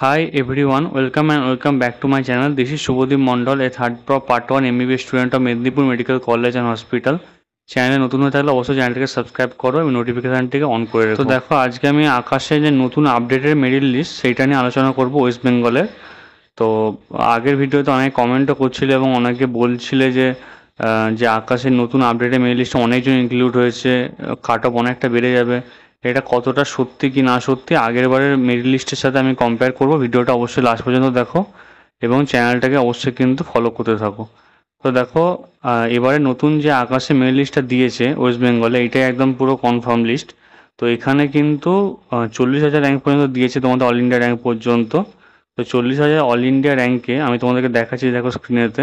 Hi everyone, welcome back to my channel. This is Shubhodip Mondal, a third part 1 MBBS student of Mednipur Medical College and Hospital. চ্যানেলে নতুন হয়ে থাকলে অবশ্যই চ্যানেলটিকে subscribe করো এবং নোটিফিকেশানটিকে অন করে রেখো। তো দেখো আজকে আমি আকাশে যে নতুন আপডেটের মেরিট লিস্ট সেইটা নিয়ে আলোচনা করব ওয়েস্ট বেঙ্গলের। তো আগের ভিডিওতে অনেক কমেন্টও করছিলে এবং অনেকে বলছিলে যে আকাশের নতুন আপডেটের মেরিট লিস্টে অনেকজন ইনক্লুড হয়েছে, কাট অফ অনেকটা বেড়ে যাবে। এটা কতটা সত্যি কি না সত্যি আগের বারের মেরিট লিস্টের সাথে আমি কম্পেয়ার করব। ভিডিওটা অবশ্যই লাস্ট পর্যন্ত দেখো এবং চ্যানেলটাকে অবশ্যই কিন্তু ফলো করতে থাকো। তো দেখো এবারে নতুন যে আকাশে মেরিট লিস্টটা দিয়েছে ওয়েস্ট বেঙ্গলে, এইটাই একদম পুরো কনফার্ম লিস্ট। তো এখানে কিন্তু 40,000 র্যাঙ্ক পর্যন্ত দিয়েছে, তোমাদের অল ইন্ডিয়া র্যাঙ্ক পর্যন্ত। তো 40,000 অল ইন্ডিয়া র্যাঙ্কে আমি তোমাদেরকে দেখাচ্ছি, দেখো স্ক্রিনেতে।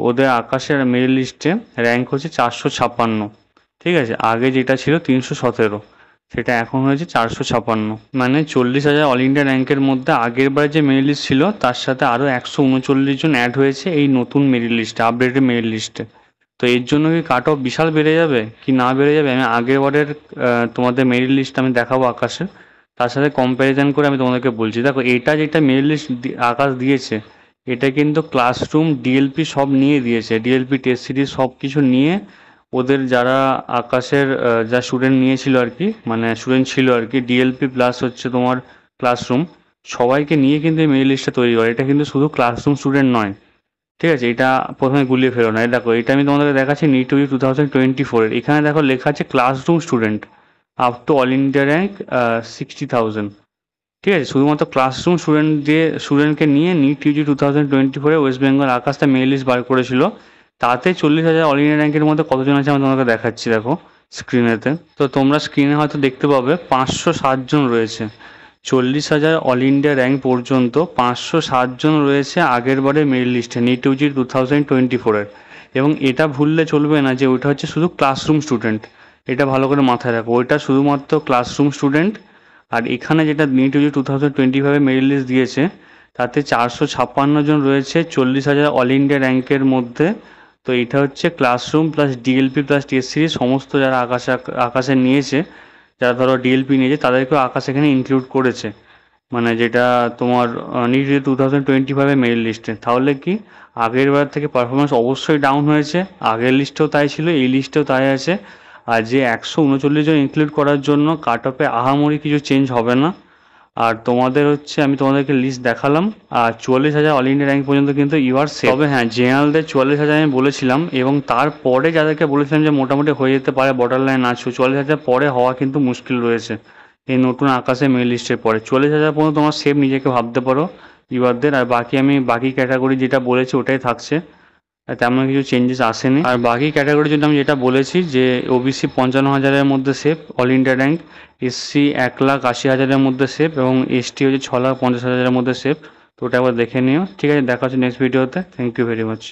ওদের আকাশের মেরিট লিস্টে র্যাঙ্ক হচ্ছে 456। ঠিক আছে, আগে যেটা ছিল 317, সেটা এখন হয়েছে 456। মানে 40,000 অল ইন্ডিয়া র্যাঙ্কের মধ্যে আগের বার যে মেরিট লিস্ট ছিল তার সাথে আরও 139 জন অ্যাড হয়েছে এই নতুন মেরিট লিস্টে, আপডেটেড মেরিট লিস্টে। তো এর জন্য কি কাট অফ বিশাল বেড়ে যাবে কি না বেড়ে যাবে, আমি আগের বারের তোমাদের মেরিট লিস্ট আমি দেখাবো আকাশে, তার সাথে কম্প্যারিজন করে আমি তোমাদেরকে বলছি। দেখো এটা যেটা মেরিট লিস্ট আকাশ দিয়েছে, এটা কিন্তু ক্লাসরুম ডিএলপি সব নিয়ে দিয়েছে, ডিএলপি টেস্ট সিরিজ সব কিছু নিয়ে। ওদের যারা আকাশের যা স্টুডেন্ট নিয়েছিল আর কি, মানে স্টুডেন্ট ছিল আর কি, ডিএলপি প্লাস হচ্ছে তোমার ক্লাসরুম, সবাইকে নিয়ে কিন্তু এই মেরিট লিস্টটা তৈরি করে। এটা কিন্তু শুধু ক্লাসরুম স্টুডেন্ট নয়, ঠিক আছে? এটা প্রথমে গুলিয়ে ফেলো না। দেখো এটা আমি তোমাদেরকে দেখাচ্ছি নিট ইউ 2024-এর। এখানে দেখো লেখা আছে classroom student up to all India rank 60,000। ঠিক আছে, শুধুমাত্র ক্লাসরুম স্টুডেন্টকে নিয়ে নিট ইউজি 2024-এ ওয়েস্ট বেঙ্গল আকাশটা মেরিট লিস্ট বার করেছিল। তাতে 40,000 অল ইন্ডিয়া র্যাঙ্কের মধ্যে কতজন আছে আমি তোমাকে দেখাচ্ছি, দেখো স্ক্রিনেতে। তো তোমরা স্ক্রিনে হয়তো দেখতে পাবে 507 জন রয়েছে। 40,000 অল ইন্ডিয়া র্যাঙ্ক পর্যন্ত 507 জন রয়েছে আগের বারের মেরিট লিস্টে নিট ইউজি 2024-এর। এবং এটা ভুললে চলবে না যে ওইটা হচ্ছে শুধু ক্লাসরুম স্টুডেন্ট, এটা ভালো করে মাথায় রাখো, ওইটা শুধুমাত্র ক্লাসরুম স্টুডেন্ট। আর এখানে যেটা নিট ইউজি 2025 মেরিট লিস্ট দিয়েছে, তাতে 456 জন রয়েছে 40,000 অল ইন্ডিয়া র্যাঙ্কের মধ্যে। তো এটা হচ্ছে classroom plus DLP plus test series সমস্ত যারা আকাশে নিয়েছে, যারা ধরো ডিএলপি নিয়েছে তাদেরকেও আকাশ এখানে ইনক্লুড করেছে। মানে যেটা তোমার নিট 2025 মেরিট লিস্টে। তাহলে কি আগের বার থেকে পারফরমেন্স অবশ্যই ডাউন হয়েছে, আগের লিস্টেও তাই ছিল, এই লিস্টেও তাই আছে। আর যে 139 জন ইনক্লুড করার জন্য কাট অফে আহামরি কিছু চেঞ্জ হবে না। আর তোমাদের হচ্ছে আমি তোমাদেরকে লিস্ট দেখালাম। আর 44,000 অল ইন্ডিয়া র্যাঙ্ক পর্যন্ত কিন্তু ইউ আর সেফ। তবে হ্যাঁ, জেনারেলদের 44,000 আমি বলেছিলাম, এবং তারপরে যাদেরকে বলেছিলাম যে মোটামুটি হয়ে যেতে পারে, বর্ডার লাইন আছো, 44,000 পরে হওয়া কিন্তু মুশকিল রয়েছে এই নতুন আকাশে মেরিট লিস্টের পরে। 40,000 পর্যন্ত তোমার সেফ নিজেকে ভাবতে পারো ইউআরদের। আর বাকি ক্যাটাগরি যেটা বলেছি ওটাই থাকছে, তেমন কিছু চেঞ্জেস আসেনি। আর বাকি ক্যাটাগরির জন্য আমি যেটা বলেছি যে ওবিসি 55,000-এর মধ্যে safe all India rank, SC 1,80,000-এর মধ্যে সেফ, এবং এসটি হচ্ছে 6,50,000-এর মধ্যে সেফ। তো ওটা একবার দেখে নিও। ঠিক আছে, দেখা হচ্ছে নেক্সট ভিডিওতে। Thank you very much.